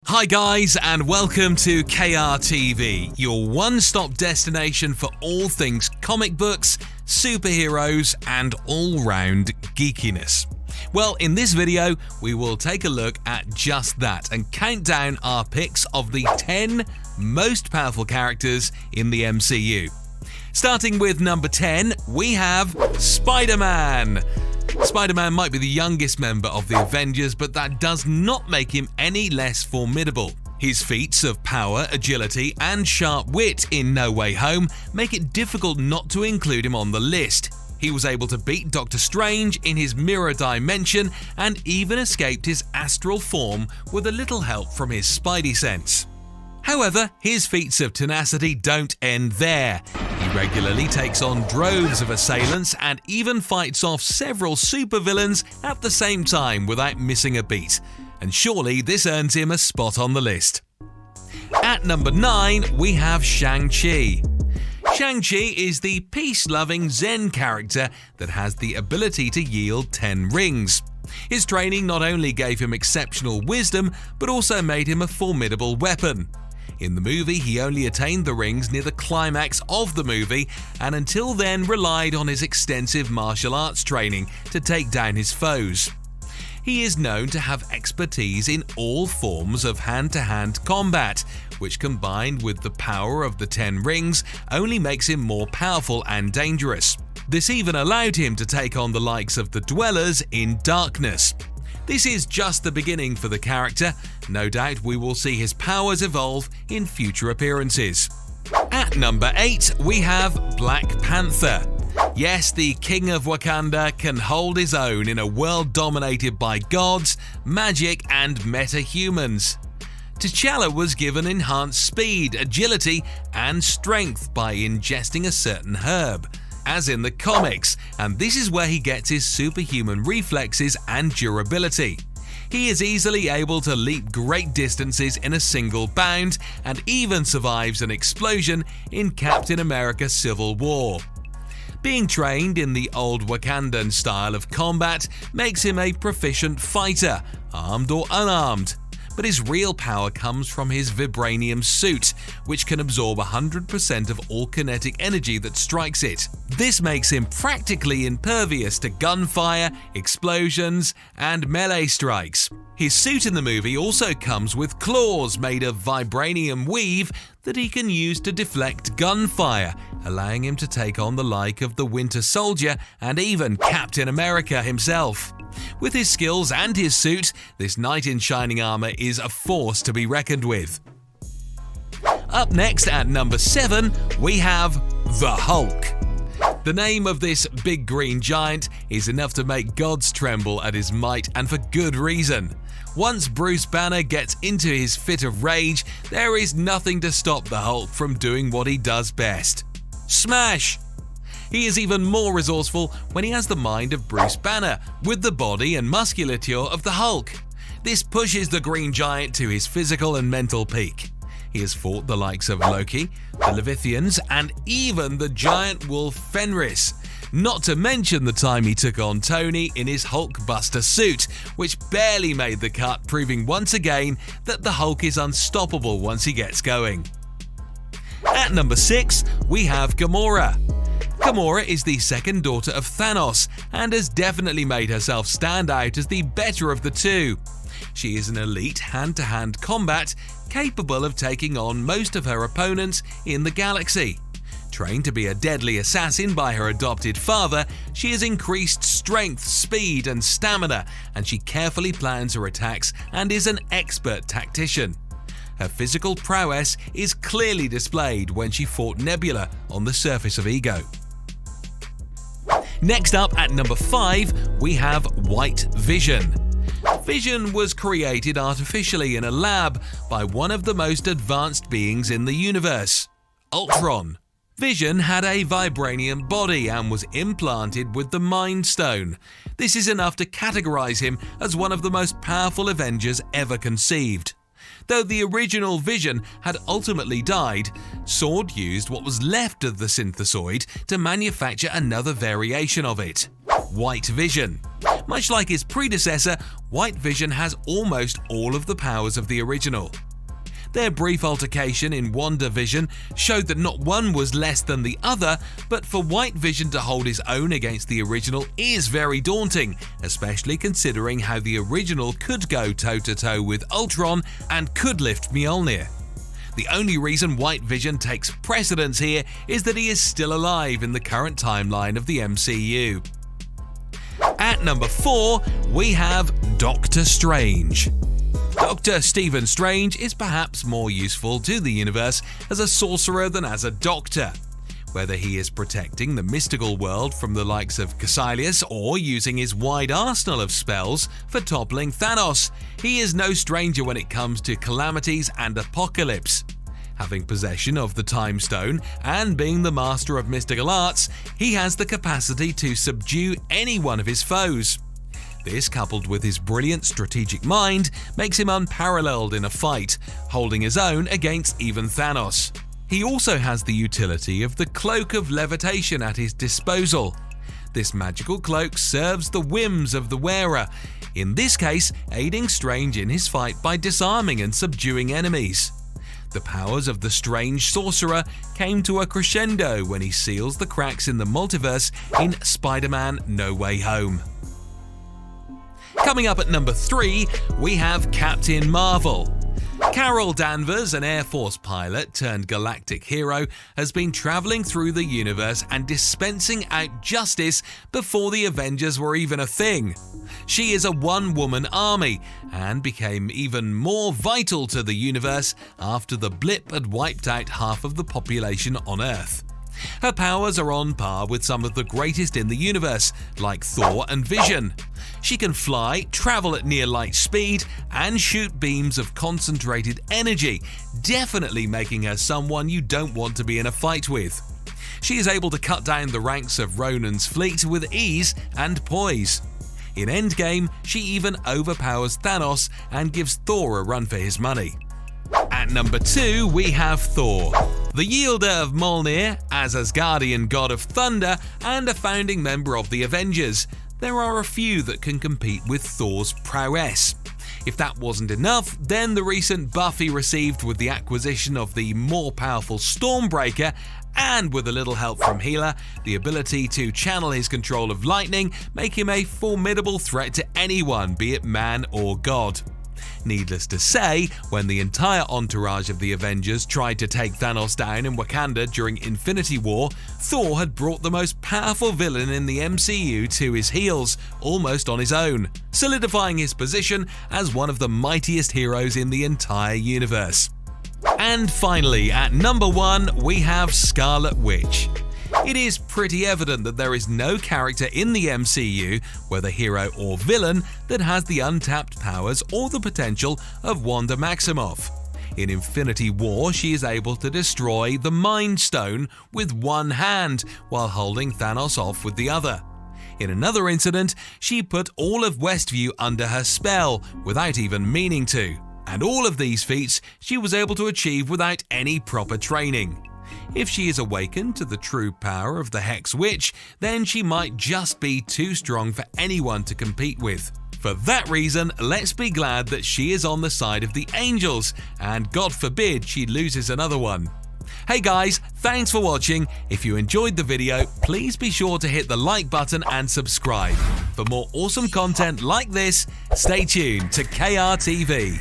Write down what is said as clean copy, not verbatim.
Hi guys, and welcome to KRTV, your one-stop destination for all things comic books, superheroes, and all-round geekiness. Well, in this video, we will take a look at just that and count down our picks of the 10 most powerful characters in the MCU. Starting with number 10, we have Spider-Man. Spider-Man might be the youngest member of the Avengers, but that does not make him any less formidable. His feats of power, agility, and sharp wit in No Way Home make it difficult not to include him on the list. He was able to beat Doctor Strange in his mirror dimension and even escaped his astral form with a little help from his Spidey sense. However, his feats of tenacity don't end there. He regularly takes on droves of assailants and even fights off several supervillains at the same time without missing a beat. And surely this earns him a spot on the list. At number 9, we have Shang Chi. Shang Chi is the peace-loving Zen character that has the ability to yield 10 rings. His training not only gave him exceptional wisdom, but also made him a formidable weapon. In the movie, he only attained the rings near the climax of the movie, and until then relied on his extensive martial arts training to take down his foes. He is known to have expertise in all forms of hand-to-hand combat, which combined with the power of the 10 rings only makes him more powerful and dangerous. This even allowed him to take on the likes of the Dwellers in Darkness. This is just the beginning for the character. No doubt we will see his powers evolve in future appearances. At number 8, we have Black Panther. Yes, the King of Wakanda can hold his own in a world dominated by gods, magic, and meta-humans. T'Challa was given enhanced speed, agility, and strength by ingesting a certain herb, as in the comics, and this is where he gets his superhuman reflexes and durability. He is easily able to leap great distances in a single bound and even survives an explosion in Captain America Civil War. Being trained in the old Wakandan style of combat makes him a proficient fighter, armed or unarmed. But his real power comes from his vibranium suit, which can absorb 100% of all kinetic energy that strikes it. This makes him practically impervious to gunfire, explosions, and melee strikes. His suit in the movie also comes with claws made of vibranium weave that he can use to deflect gunfire, allowing him to take on the like of the Winter Soldier and even Captain America himself. With his skills and his suit, this knight in shining armor is a force to be reckoned with. Up next at number 7, we have the Hulk. The name of this big green giant is enough to make gods tremble at his might, and for good reason. Once Bruce Banner gets into his fit of rage, there is nothing to stop the Hulk from doing what he does best: smash! He is even more resourceful when he has the mind of Bruce Banner, with the body and musculature of the Hulk. This pushes the Green Giant to his physical and mental peak. He has fought the likes of Loki, the Levithians, and even the giant wolf Fenris. Not to mention the time he took on Tony in his Hulkbuster suit, which barely made the cut, proving once again that the Hulk is unstoppable once he gets going. At number 6, we have Gamora. Gamora is the second daughter of Thanos and has definitely made herself stand out as the better of the two. She is an elite hand-to-hand combat capable of taking on most of her opponents in the galaxy. Trained to be a deadly assassin by her adopted father, she has increased strength, speed, and stamina, and she carefully plans her attacks and is an expert tactician. Her physical prowess is clearly displayed when she fought Nebula on the surface of Ego. Next up at number 5, we have White Vision. Vision was created artificially in a lab by one of the most advanced beings in the universe, Ultron. Vision had a vibranium body and was implanted with the Mind Stone. This is enough to categorize him as one of the most powerful Avengers ever conceived. Though the original Vision had ultimately died, Sword used what was left of the synthesoid to manufacture another variation of it, White Vision. Much like his predecessor, White Vision has almost all of the powers of the original. Their brief altercation in WandaVision showed that not one was less than the other, but for White Vision to hold his own against the original is very daunting, especially considering how the original could go toe-to-toe with Ultron and could lift Mjolnir. The only reason White Vision takes precedence here is that he is still alive in the current timeline of the MCU. At number 4, we have Doctor Strange. Dr. Stephen Strange is perhaps more useful to the universe as a sorcerer than as a doctor. Whether he is protecting the mystical world from the likes of Caecilius or using his wide arsenal of spells for toppling Thanos, he is no stranger when it comes to calamities and apocalypse. Having possession of the Time Stone and being the master of mystical arts, he has the capacity to subdue any one of his foes. This, coupled with his brilliant strategic mind, makes him unparalleled in a fight, holding his own against even Thanos. He also has the utility of the Cloak of Levitation at his disposal. This magical cloak serves the whims of the wearer, in this case aiding Strange in his fight by disarming and subduing enemies. The powers of the Strange Sorcerer came to a crescendo when he seals the cracks in the multiverse in Spider-Man: No Way Home. Coming up at number 3, we have Captain Marvel. Carol Danvers, an Air Force pilot turned galactic hero, has been traveling through the universe and dispensing out justice before the Avengers were even a thing. She is a one-woman army and became even more vital to the universe after the blip had wiped out half of the population on Earth. Her powers are on par with some of the greatest in the universe, like Thor and Vision. She can fly, travel at near light speed, and shoot beams of concentrated energy, definitely making her someone you don't want to be in a fight with. She is able to cut down the ranks of Ronan's fleet with ease and poise. In Endgame, she even overpowers Thanos and gives Thor a run for his money. At number 2, we have Thor. The Yielder of Mjolnir, as Asgardian god of thunder and a founding member of the Avengers, there are a few that can compete with Thor's prowess. If that wasn't enough, then the recent buff he received with the acquisition of the more powerful Stormbreaker, and with a little help from Healer, the ability to channel his control of lightning, make him a formidable threat to anyone, be it man or god. Needless to say, when the entire entourage of the Avengers tried to take Thanos down in Wakanda during Infinity War, Thor had brought the most powerful villain in the MCU to his heels, almost on his own, solidifying his position as one of the mightiest heroes in the entire universe. And finally, at number 1, we have Scarlet Witch. It is pretty evident that there is no character in the MCU, whether hero or villain, that has the untapped powers or the potential of Wanda Maximoff. In Infinity War, she is able to destroy the Mind Stone with one hand while holding Thanos off with the other. In another incident, she put all of Westview under her spell without even meaning to. And all of these feats she was able to achieve without any proper training. If she is awakened to the true power of the Hex Witch, then she might just be too strong for anyone to compete with. For that reason, let's be glad that she is on the side of the angels, and God forbid she loses another one. Hey guys, thanks for watching. If you enjoyed the video, please be sure to hit the like button and subscribe. For more awesome content like this, stay tuned to KRTV.